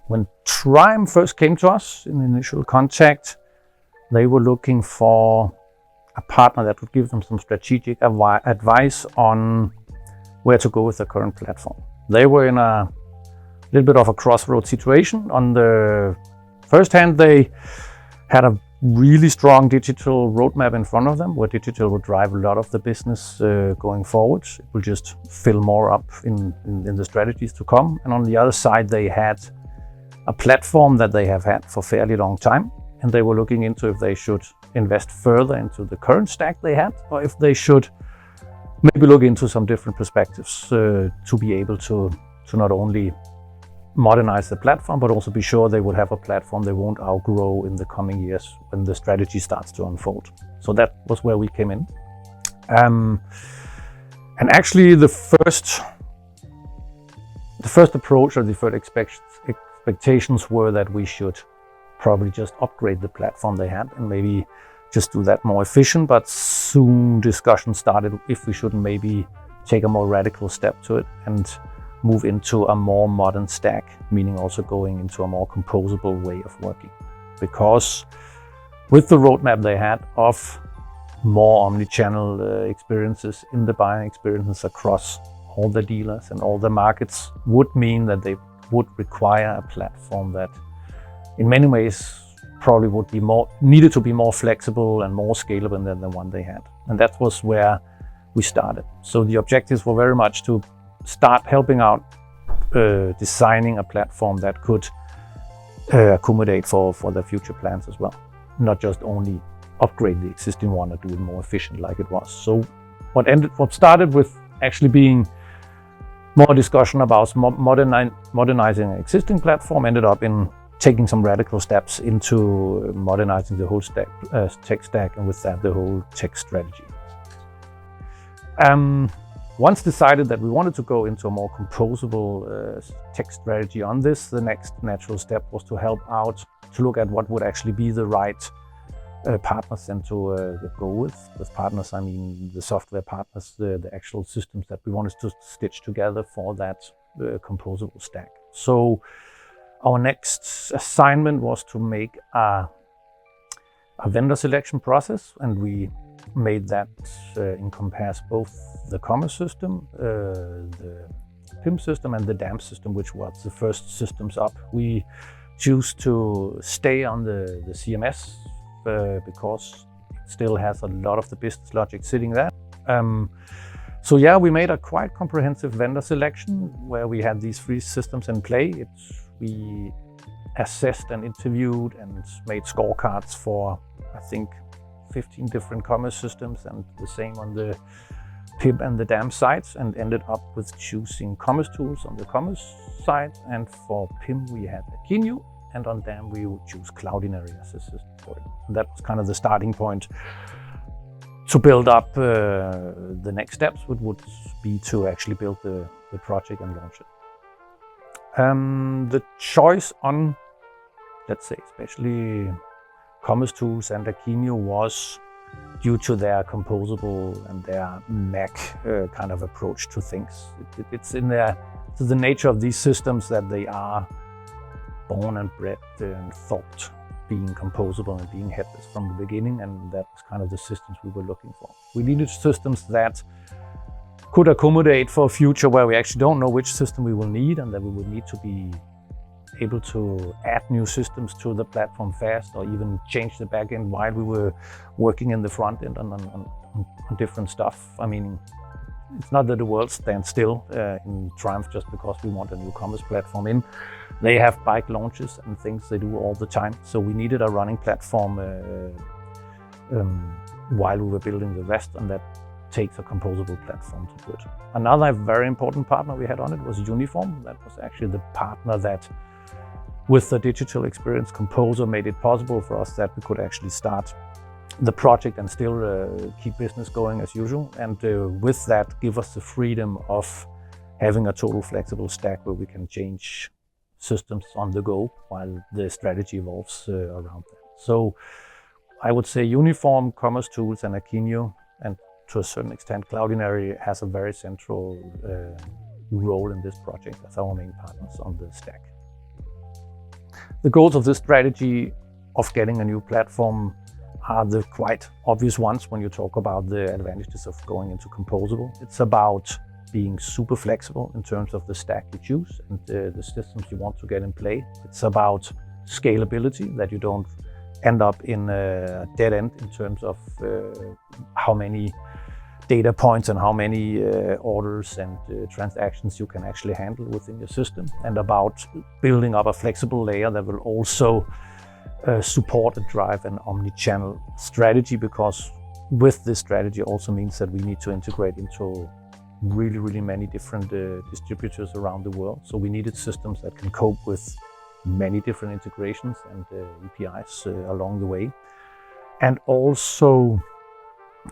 When Triumph first came to us in initial contact, they were looking for a partner that would give them some strategic advice on where to go with the current platform. They were in a little bit of a crossroad situation. On the first hand, they had a really strong digital roadmap in front of them, where digital would drive a lot of the business going forward. It will just fill more up in the strategies to come. And on the other side, they had a platform that they have had for a fairly long time, and they were looking into if they should invest further into the current stack they had, or if they should maybe look into some different perspectives to be able to not only modernize the platform, but also be sure they would have a platform they won't outgrow in the coming years when the strategy starts to unfold. So that was where we came in. And actually the first approach or the first expectations were that we should probably just upgrade the platform they had and maybe just do that more efficient, but soon discussions started if we shouldn't maybe take a more radical step to it and move into a more modern stack, meaning also going into a more composable way of working. Because with the roadmap they had of more omni-channel experiences in the buying experiences across all the dealers and all the markets would mean that they would require a platform that in many ways probably would be needed to be more flexible and more scalable than the one they had. And that was where we started. So the objectives were very much to start helping out designing a platform that could accommodate for the future plans as well, not just only upgrade the existing one or do it more efficient like it was. So what started with actually being more discussion about modernizing an existing platform ended up in taking some radical steps into modernizing the whole tech stack, and with that the whole tech strategy. Once decided that we wanted to go into a more composable tech strategy on this, the next natural step was to help out to look at what would actually be the right partners and to go with. With partners, I mean the software partners, the actual systems that we wanted to stitch together for that composable stack. So our next assignment was to make a vendor selection process, and we made that encompass both the commerce system, the PIM system, and the DAM system, which was the first systems up. We choose to stay on the CMS because it still has a lot of the business logic sitting there. So yeah, we made a quite comprehensive vendor selection where we had these three systems in play. We assessed and interviewed and made scorecards for, I think, 15 different commerce systems, and the same on the PIM and the DAM sides, and ended up with choosing commerce tools on the commerce side. And for PIM we had Kruso, and on DAM we would choose Cloudinary as a system for it. And that was kind of the starting point to build up the next steps, which would be to actually build the project and launch it. The choice on, let's say, especially commerce tools and Kruso was due to their composable and their Mac kind of approach to things. It's the nature of these systems that they are born and bred and thought being composable and being headless from the beginning, and that was kind of the systems we were looking for. We needed systems that could accommodate for a future where we actually don't know which system we will need, and that we would need to be able to add new systems to the platform fast, or even change the backend while we were working in the front end on different stuff. I mean, it's not that the world stands still in Triumph just because we want a new commerce platform in. They have bike launches and things they do all the time. So we needed a running platform while we were building the rest, and that takes a composable platform to do it. Another very important partner we had on it was Uniform. That was actually the partner that, with the digital experience composer, made it possible for us that we could actually start the project and still keep business going as usual. And with that, give us the freedom of having a total flexible stack where we can change systems on the go while the strategy evolves around that. So I would say Uniform, Commerce Tools, and Kruso, and to a certain extent Cloudinary, has a very central role in this project as our main partners on the stack. The goals of this strategy of getting a new platform are the quite obvious ones when you talk about the advantages of going into composable. It's about being super flexible in terms of the stack you choose and the systems you want to get in play. It's about scalability, that you don't end up in a dead end in terms of how many data points and how many orders and transactions you can actually handle within your system, and about building up a flexible layer that will also support and drive an omni-channel strategy, because with this strategy also means that we need to integrate into really many different distributors around the world. So we needed systems that can cope with many different integrations and APIs along the way. And also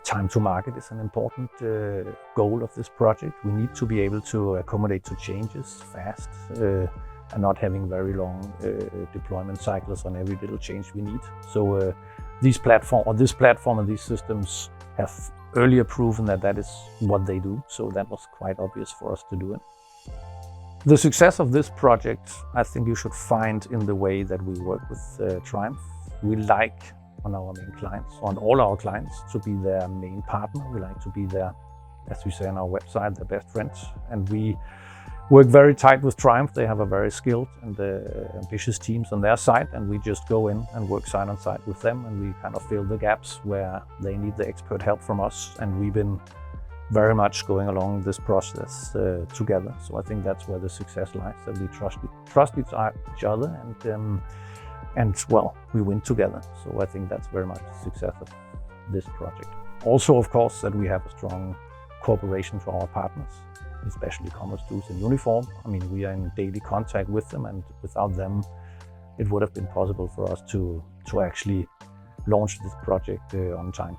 time to market is an important goal of this project. We need to be able to accommodate to changes fast and not having very long deployment cycles on every little change we need. So this platform and these systems have earlier proven that is what they do. So that was quite obvious for us to do it. The success of this project, I think you should find in the way that we work with Triumph. We like on our main clients, on all our clients, to be their main partner. We like to be their, as we say on our website, their best friends. And we work very tight with Triumph. They have a very skilled and ambitious teams on their side, and we just go in and work side on side with them, and we kind of fill the gaps where they need the expert help from us. And we've been very much going along this process together. So I think that's where the success lies, that we trust each other, and well, we win together. So I think that's very much the success of this project. Also, of course, that we have a strong cooperation to our partners, especially Commerce Tools and Uniform. I mean, we are in daily contact with them, and without them, it would have been possible for us to actually launch this project on time.